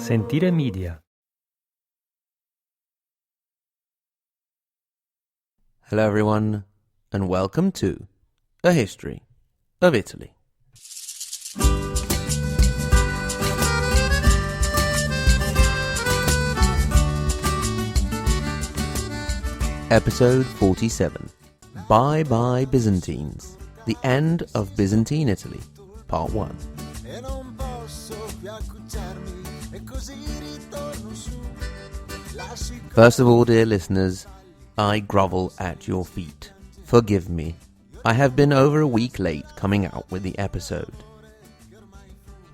Sentire Media. Hello everyone, and welcome to A History of Italy. Episode 47. Bye Bye Byzantines. The End of Byzantine Italy, Part 1. First of all, dear listeners, I grovel at your feet. Forgive me. I have been over a week late coming out with the episode.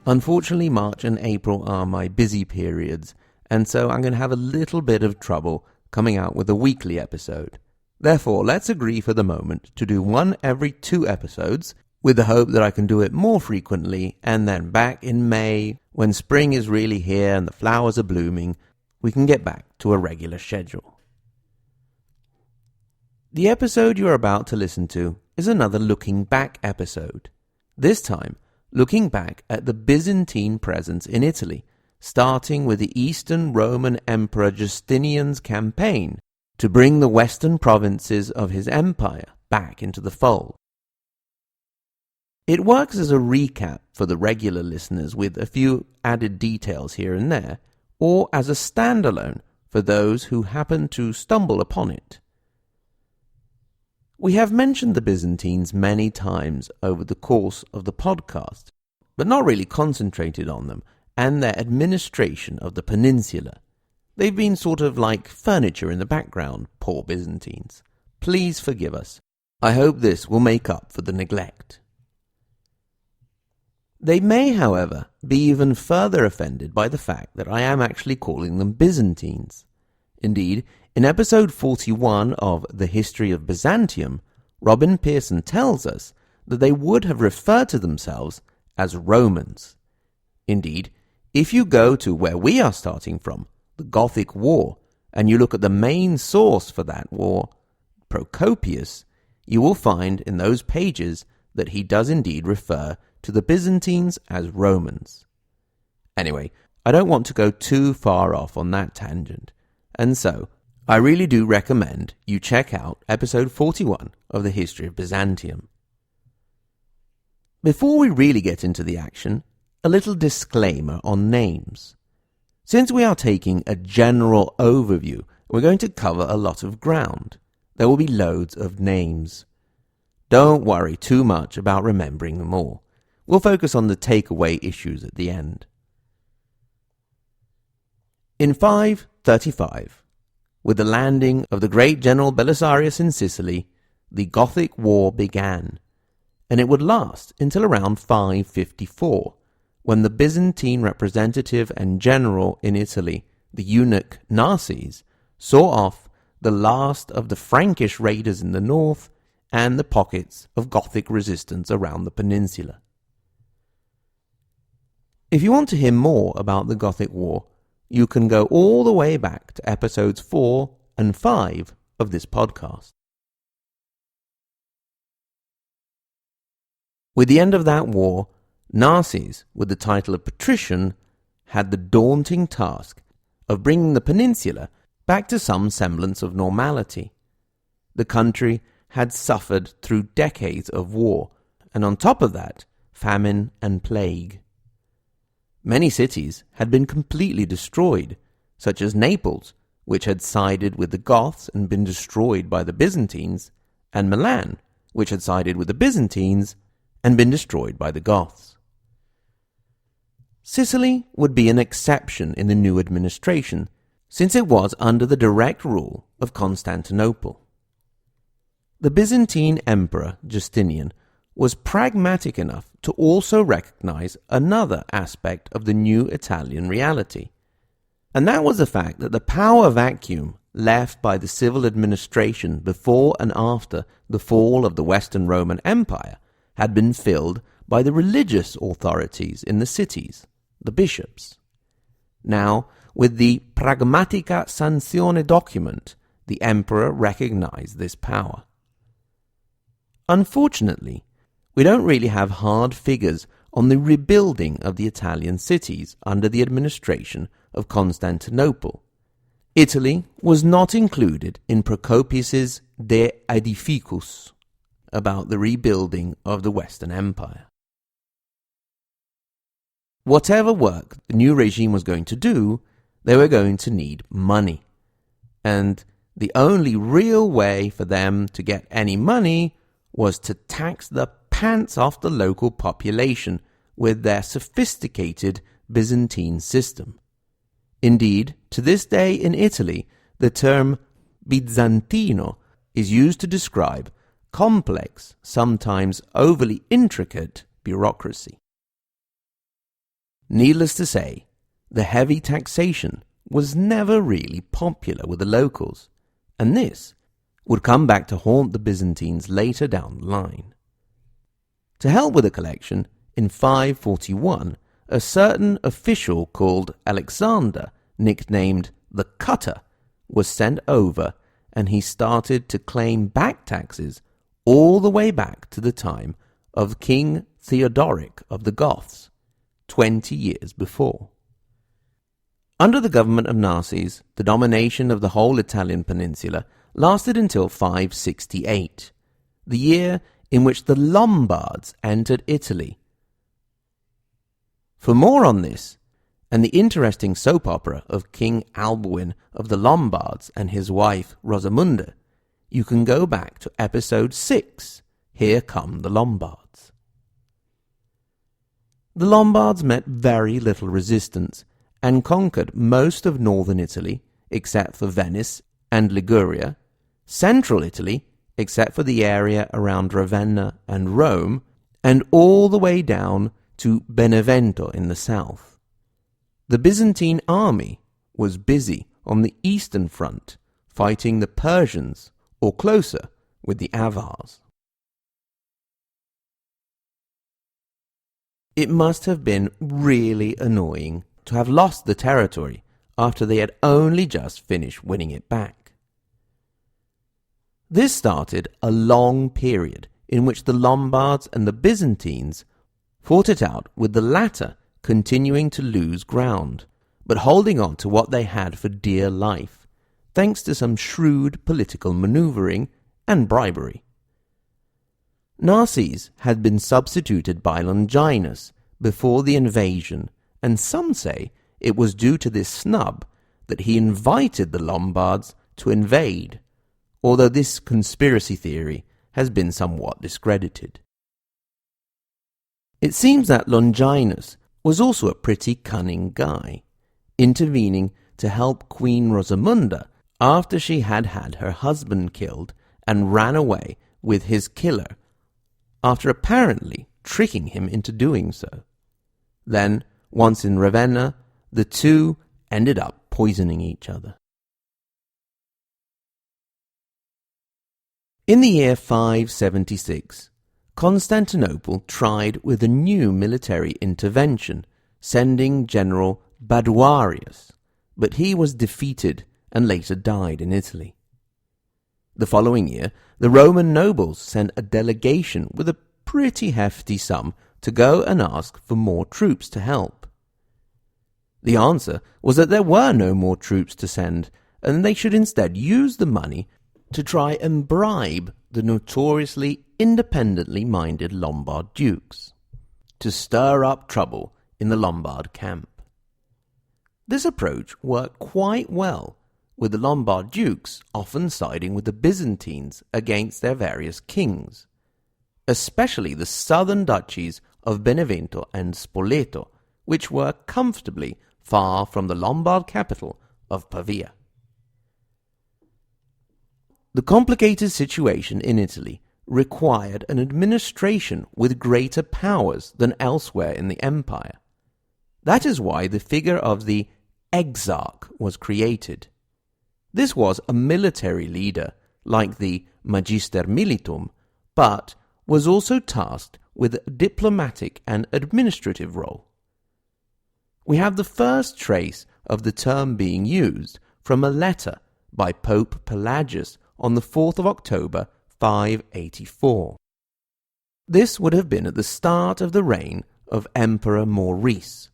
Unfortunately, March and April are my busy periods, and so I'm going to have a little bit of trouble coming out with a weekly episode. Therefore, let's agree for the moment to do one every 2 episodes, with the hope that I can do it more frequently, and then back in May, when spring is really here and the flowers are blooming, we can get back to a regular schedule. The episode you're about to listen to is another looking back episode. This time, looking back at the Byzantine presence in Italy, starting with the Eastern Roman Emperor Justinian's campaign to bring the western provinces of his empire back into the fold. It works as a recap for the regular listeners with a few added details here and there, or as a standalone for those who happen to stumble upon it. We have mentioned the Byzantines many times over the course of the podcast, but not really concentrated on them and their administration of the peninsula. They've been sort of like furniture in the background, poor Byzantines. Please forgive us. I hope this will make up for the neglect. They may, however, be even further offended by the fact that I am actually calling them Byzantines. Indeed, in episode 41 of The History of Byzantium, Robin Pearson tells us that they would have referred to themselves as Romans. Indeed, if you go to where we are starting from, the Gothic War, and you look at the main source for that war, Procopius, you will find in those pages that he does indeed refer to the Byzantines as Romans. Anyway, I don't want to go too far off on that tangent, and so I really do recommend you check out episode 41 of The History of Byzantium. Before we really get into the action, a little disclaimer on names. Since we are taking a general overview, we're going to cover a lot of ground. There will be loads of names. Don't worry too much about remembering them all. We'll focus on the takeaway issues at the end. In 535, with the landing of the great general Belisarius in Sicily, the Gothic War began, and it would last until around 554, when the Byzantine representative and general in Italy, the eunuch Narses, saw off the last of the Frankish raiders in the north and the pockets of Gothic resistance around the peninsula. If you want to hear more about the Gothic War, you can go all the way back to episodes 4 and 5 of this podcast. With the end of that war, Narses, with the title of patrician, had the daunting task of bringing the peninsula back to some semblance of normality. The country had suffered through decades of war, and on top of that, famine and plague. Many cities had been completely destroyed, such as Naples, which had sided with the Goths and been destroyed by the Byzantines, and Milan, which had sided with the Byzantines and been destroyed by the Goths. Sicily would be an exception in the new administration, since it was under the direct rule of Constantinople. The Byzantine Emperor Justinian was pragmatic enough to also recognize another aspect of the new Italian reality, and that was the fact that the power vacuum left by the civil administration before and after the fall of the Western Roman Empire had been filled by the religious authorities in the cities, the bishops. Now, with the Pragmatica Sanzione document, the emperor recognized this power. Unfortunately, we don't really have hard figures on the rebuilding of the Italian cities under the administration of Constantinople. Italy was not included in Procopius's De Aedificus about the rebuilding of the Western Empire. Whatever work the new regime was going to do, they were going to need money. And the only real way for them to get any money was to tax the pants off the local population with their sophisticated Byzantine system. Indeed, to this day in Italy, the term Byzantino is used to describe complex, sometimes overly intricate bureaucracy. Needless to say, the heavy taxation was never really popular with the locals, and this would come back to haunt the Byzantines later down the line. To help with the collection, in 541, a certain official called Alexander, nicknamed the Cutter, was sent over, and he started to claim back taxes all the way back to the time of King Theodoric of the Goths, 20 years before. Under the government of Narses, the domination of the whole Italian peninsula lasted until 568, the year in which the Lombards entered Italy. For more on this, and the interesting soap opera of King Alboin of the Lombards and his wife Rosamunda, you can go back to episode 6, Here Come the Lombards. The Lombards met very little resistance and conquered most of northern Italy, except for Venice and Liguria, central Italy, except for the area around Ravenna and Rome, and all the way down to Benevento in the south. The Byzantine army was busy on the eastern front, fighting the Persians, or closer, with the Avars. It must have been really annoying to have lost the territory after they had only just finished winning it back. This started a long period in which the Lombards and the Byzantines fought it out, with the latter continuing to lose ground, but holding on to what they had for dear life, thanks to some shrewd political maneuvering and bribery. Narses had been substituted by Longinus before the invasion, and some say it was due to this snub that he invited the Lombards to invade, although this conspiracy theory has been somewhat discredited. It seems that Longinus was also a pretty cunning guy, intervening to help Queen Rosamunda after she had had her husband killed and ran away with his killer, after apparently tricking him into doing so. Then, once in Ravenna, the two ended up poisoning each other. In the year 576, Constantinople tried with a new military intervention, sending General Baduarius, but he was defeated and later died in Italy. The following year, the Roman nobles sent a delegation with a pretty hefty sum to go and ask for more troops to help. The answer was that there were no more troops to send, and they should instead use the money to try and bribe the notoriously independently minded Lombard dukes, to stir up trouble in the Lombard camp. This approach worked quite well, with the Lombard dukes often siding with the Byzantines against their various kings, especially the southern duchies of Benevento and Spoleto, which were comfortably far from the Lombard capital of Pavia. The complicated situation in Italy required an administration with greater powers than elsewhere in the empire. That is why the figure of the exarch was created. This was a military leader, like the magister militum, but was also tasked with a diplomatic and administrative role. We have the first trace of the term being used from a letter by Pope Pelagius on the 4th of October 584. This would have been at the start of the reign of Emperor Maurice,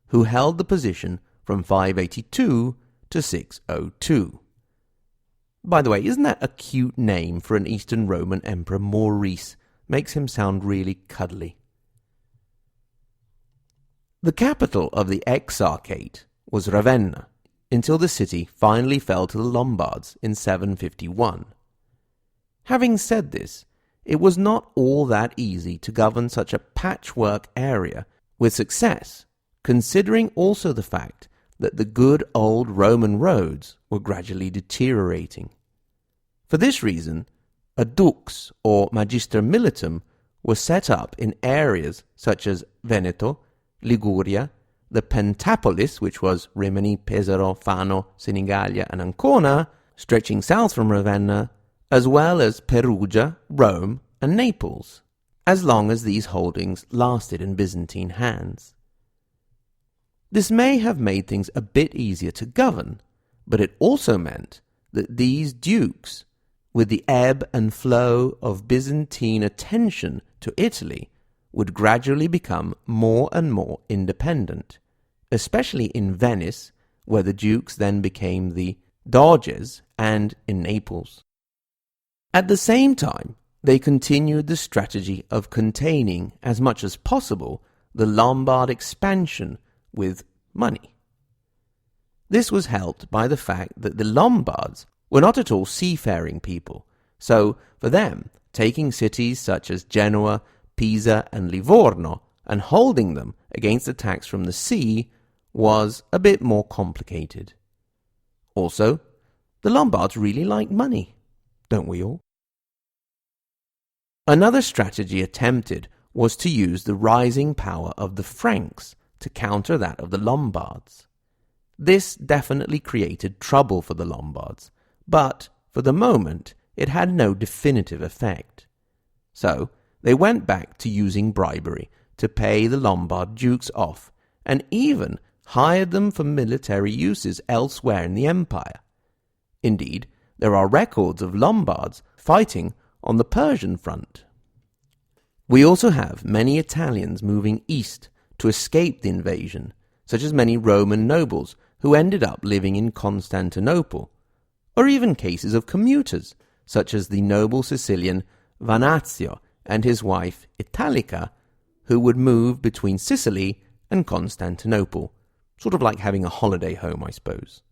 who held the position from 582 to 602. By the way, isn't that a cute name for an Eastern Roman emperor? Maurice makes him sound really cuddly. The capital of the Exarchate was Ravenna, until the city finally fell to the Lombards in 751. Having said this, it was not all that easy to govern such a patchwork area with success, considering also the fact that the good old Roman roads were gradually deteriorating. For this reason, a dux or magister militum was set up in areas such as Veneto, Liguria, the Pentapolis, which was Rimini, Pesaro, Fano, Senigallia, and Ancona, stretching south from Ravenna, as well as Perugia, Rome, and Naples, as long as these holdings lasted in Byzantine hands. This may have made things a bit easier to govern, but it also meant that these dukes, with the ebb and flow of Byzantine attention to Italy, would gradually become more and more independent, especially in Venice, where the dukes then became the doges, and in Naples. At the same time, they continued the strategy of containing, as much as possible, the Lombard expansion with money. This was helped by the fact that the Lombards were not at all seafaring people, so for them, taking cities such as Genoa, Pisa, and Livorno and holding them against attacks from the sea was a bit more complicated. Also, the Lombards really liked money, don't we all? Another strategy attempted was to use the rising power of the Franks to counter that of the Lombards. This definitely created trouble for the Lombards, but for the moment it had no definitive effect. So they went back to using bribery to pay the Lombard dukes off, and even hired them for military uses elsewhere in the empire. Indeed, there are records of Lombards fighting on the Persian front. We also have many Italians moving east to escape the invasion, such as many Roman nobles who ended up living in Constantinople, or even cases of commuters, such as the noble Sicilian Vanazio and his wife Italica, who would move between Sicily and Constantinople, sort of like having a holiday home, I suppose.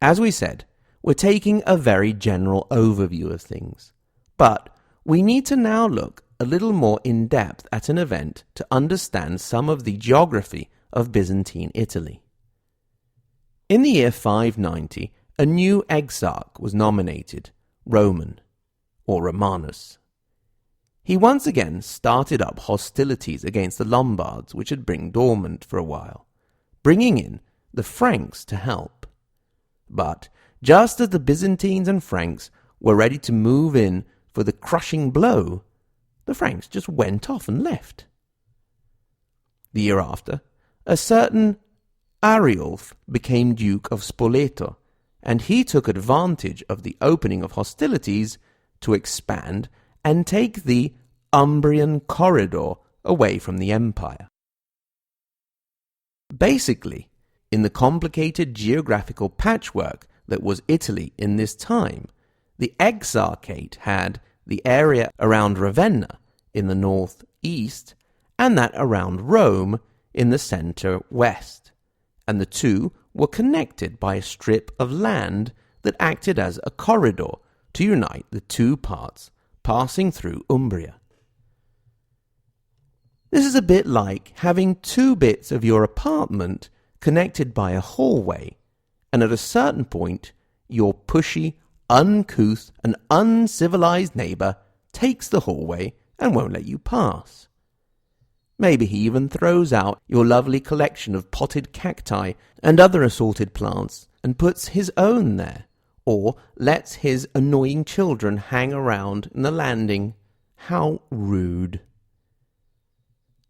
As we said, we're taking a very general overview of things, but we need to now look a little more in depth at an event to understand some of the geography of Byzantine Italy. In the year 590, a new exarch was nominated, Roman, or Romanus. He once again started up hostilities against the Lombards, which had been dormant for a while, bringing in the Franks to help. But just as the Byzantines and Franks were ready to move in for the crushing blow, the Franks just went off and left. The year after, a certain Ariulf became Duke of Spoleto, and he took advantage of the opening of hostilities to expand and take the Umbrian corridor away from the empire. Basically, in the complicated geographical patchwork that was Italy in this time, the Exarchate had the area around Ravenna in the northeast and that around Rome in the center-west, and the two were connected by a strip of land that acted as a corridor to unite the two parts passing through Umbria. This is a bit like having two bits of your apartment connected by a hallway, and at a certain point, your pushy, uncouth, and uncivilized neighbor takes the hallway and won't let you pass. Maybe he even throws out your lovely collection of potted cacti and other assorted plants and puts his own there, or lets his annoying children hang around in the landing. How rude.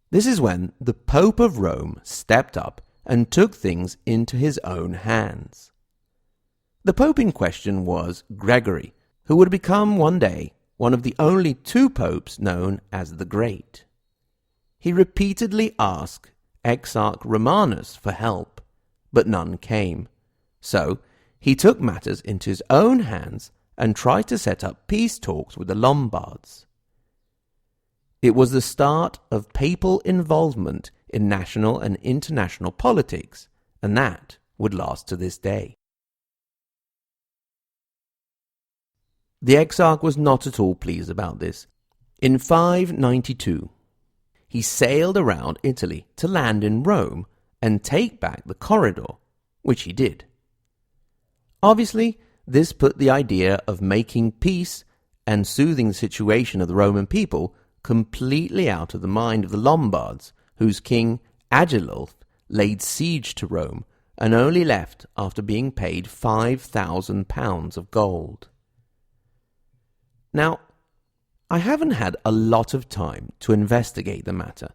This is when the Pope of Rome stepped up and took things into his own hands. The Pope in question was Gregory, who would become one day one of the only two popes known as the Great. He repeatedly asked Exarch Romanus for help, but none came. So he took matters into his own hands and tried to set up peace talks with the Lombards. It was the start of papal involvement in national and international politics, and that would last to this day. The Exarch was not at all pleased about this. In 592, he sailed around Italy to land in Rome and take back the corridor, which he did. Obviously, this put the idea of making peace and soothing the situation of the Roman people completely out of the mind of the Lombards, whose king Agilulf laid siege to Rome and only left after being paid 5,000 pounds of gold. Now, I haven't had a lot of time to investigate the matter,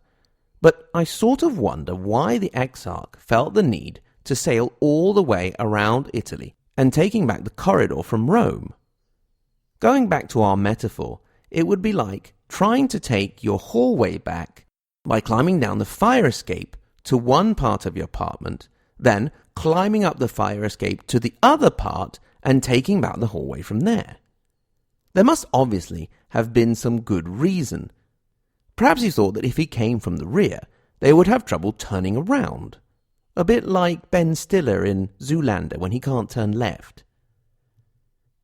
but I sort of wonder why the Exarch felt the need to sail all the way around Italy and taking back the corridor from Rome. Going back to our metaphor, it would be like trying to take your hallway back by climbing down the fire escape to one part of your apartment, then climbing up the fire escape to the other part and taking back the hallway from there. There must obviously have been some good reason. Perhaps he thought that if he came from the rear, they would have trouble turning around. A bit like Ben Stiller in Zoolander when he can't turn left.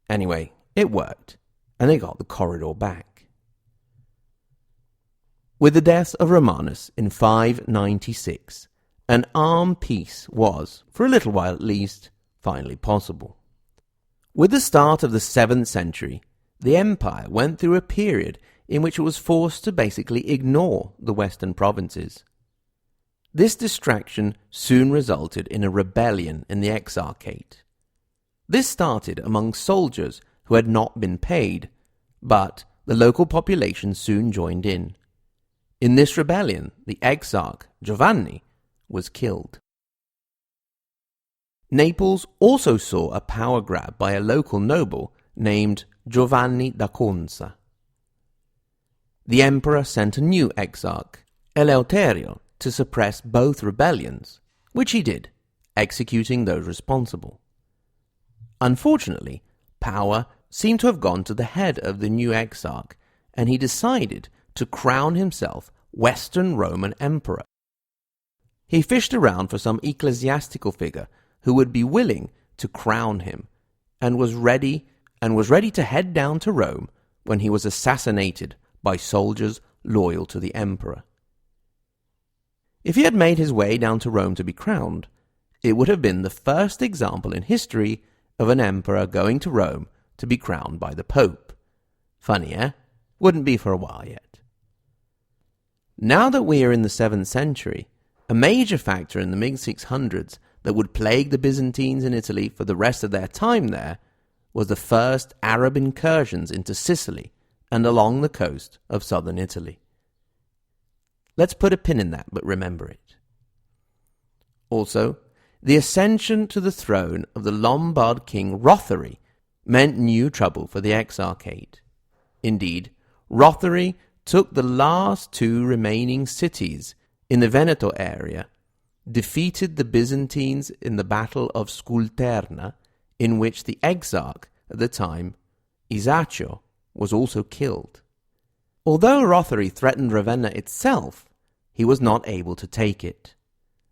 Anyway, it worked, and they got the corridor back. With the death of Romanus in 596, an armed peace was, for a little while at least, finally possible. With the start of the 7th century, the empire went through a period in which it was forced to basically ignore the western provinces. This distraction soon resulted in a rebellion in the Exarchate. This started among soldiers who had not been paid, but the local population soon joined in. In this rebellion, the Exarch, Giovanni, was killed. Naples also saw a power grab by a local noble named Giovanni da Conza. The emperor sent a new Exarch, Eleuterio, to suppress both rebellions, which he did, executing those responsible. Unfortunately, power seemed to have gone to the head of the new Exarch, and he decided to crown himself Western Roman Emperor. He fished around for some ecclesiastical figure who would be willing to crown him, and was ready to head down to Rome when he was assassinated by soldiers loyal to the emperor. If he had made his way down to Rome to be crowned, it would have been the first example in history of an emperor going to Rome to be crowned by the Pope. Funny, eh? Wouldn't be for a while yet. Now that we are in the 7th century, a major factor in the mid-600s that would plague the Byzantines in Italy for the rest of their time there was the first Arab incursions into Sicily and along the coast of southern Italy. Let's put a pin in that, but remember it. Also, the ascension to the throne of the Lombard king Rothari meant new trouble for the Exarchate. Indeed, Rothari took the last two remaining cities in the Veneto area, defeated the Byzantines in the Battle of Sculterna, in which the Exarch at the time, Isaccio, was also killed. Although Rothari threatened Ravenna itself, he was not able to take it.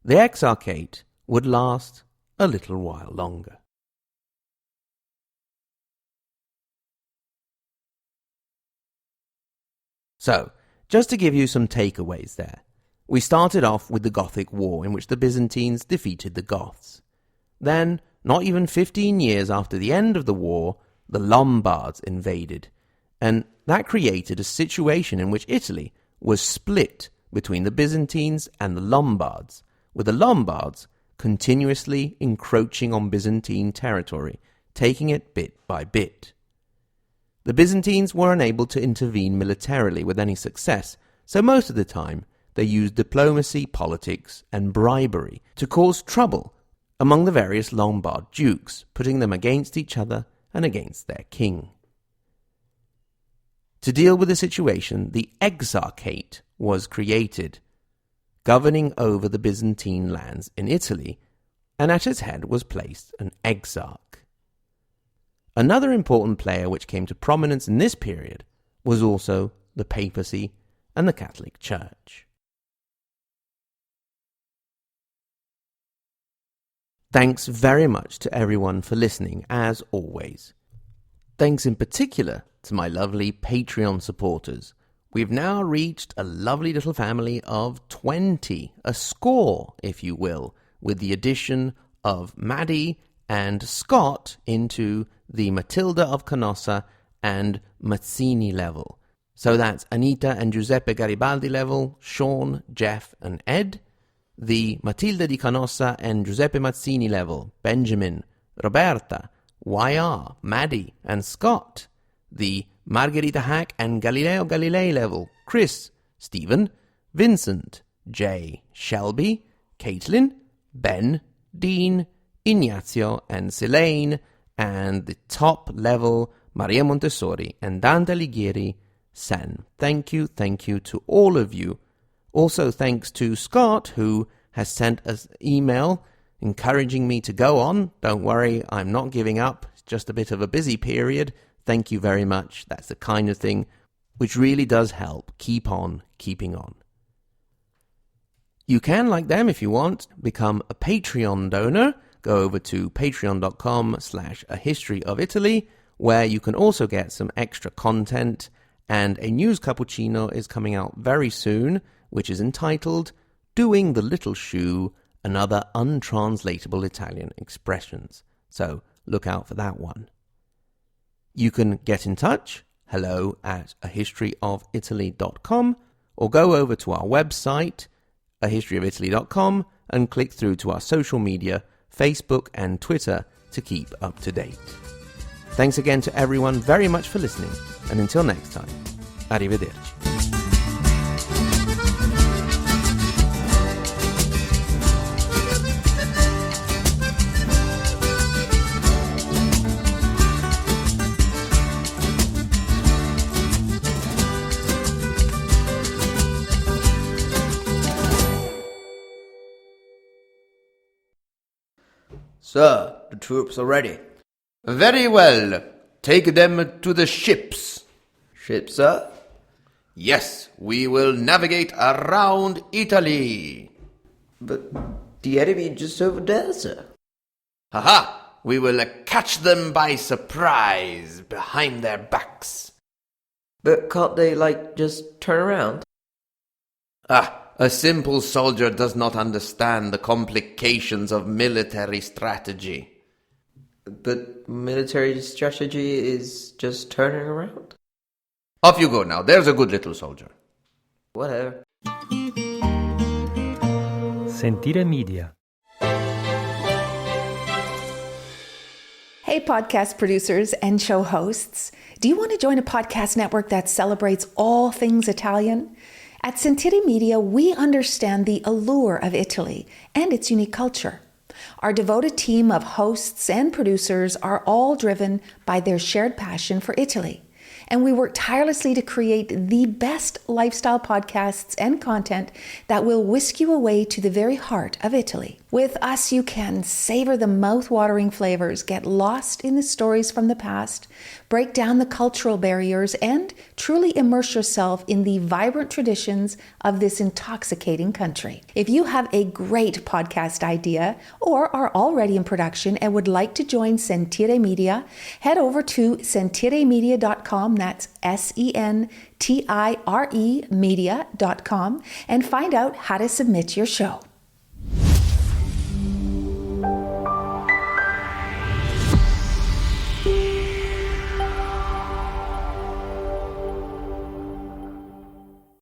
The Exarchate would last a little while longer. So, just to give you some takeaways there, we started off with the Gothic War, in which the Byzantines defeated the Goths. Then, not even 15 years after the end of the war, the Lombards invaded, and that created a situation in which Italy was split between the Byzantines and the Lombards, with the Lombards continuously encroaching on Byzantine territory, taking it bit by bit. The Byzantines were unable to intervene militarily with any success, so most of the time they used diplomacy, politics, and bribery to cause trouble among the various Lombard dukes, putting them against each other and against their king. To deal with the situation, the Exarchate was created. governing over the Byzantine lands in Italy, and at its head was placed an exarch. Another important player which came to prominence in this period was also the papacy and the Catholic Church. Thanks very much to everyone for listening, as always. Thanks in particular to my lovely Patreon supporters. We've now reached a lovely little family of 20, a score, if you will, with the addition of Maddie and Scott into the Matilda of Canossa and Mazzini level. So that's Anita and Giuseppe Garibaldi level, Sean, Jeff and Ed. The Matilda di Canossa and Giuseppe Mazzini level, Benjamin, Roberta, YR, Maddie and Scott. The Margherita Hack and Galileo Galilei level, Chris, Stephen, Vincent, Jay, Shelby, Caitlin, Ben, Dean, Ignazio and Selene, and the top level, Maria Montessori and Dante Alighieri, Sen. Thank you to all of you. Also thanks to Scott, who has sent us an email encouraging me to go on. Don't worry, I'm not giving up. It's just a bit of a busy period. Thank you very much. That's the kind of thing which really does help keep on keeping on. You can, like them if you want, become a Patreon donor. Go over to patreon.com/ahistoryofitaly, where you can also get some extra content, and a news cappuccino is coming out very soon, which is entitled Doing the Little Shoe, Another Untranslatable Italian Expressions. So look out for that one. You can get in touch, hello@ahistoryofitaly.com, or go over to our website, ahistoryofitaly.com, and click through to our social media, Facebook and Twitter, to keep up to date. Thanks again to everyone very much for listening, and until next time, arrivederci. Sir, the troops are ready. Very well. Take them to the ships. Ships, sir? Yes, we will navigate around Italy. But the enemy just over there, sir. Ha! We will catch them by surprise behind their backs. But can't they, just turn around? A simple soldier does not understand the complications of military strategy. But military strategy is just turning around? Off you go now. There's a good little soldier. Whatever. Sentire Media. Hey, podcast producers and show hosts. Do you want to join a podcast network that celebrates all things Italian? At Sentire Media, we understand the allure of Italy and its unique culture. Our devoted team of hosts and producers are all driven by their shared passion for Italy. And we work tirelessly to create the best lifestyle podcasts and content that will whisk you away to the very heart of Italy. With us, you can savor the mouth-watering flavors, get lost in the stories from the past, break down the cultural barriers, and truly immerse yourself in the vibrant traditions of this intoxicating country. If you have a great podcast idea or are already in production and would like to join Sentire Media, head over to sentiremedia.com, that's SENTIRE media.com, and find out how to submit your show.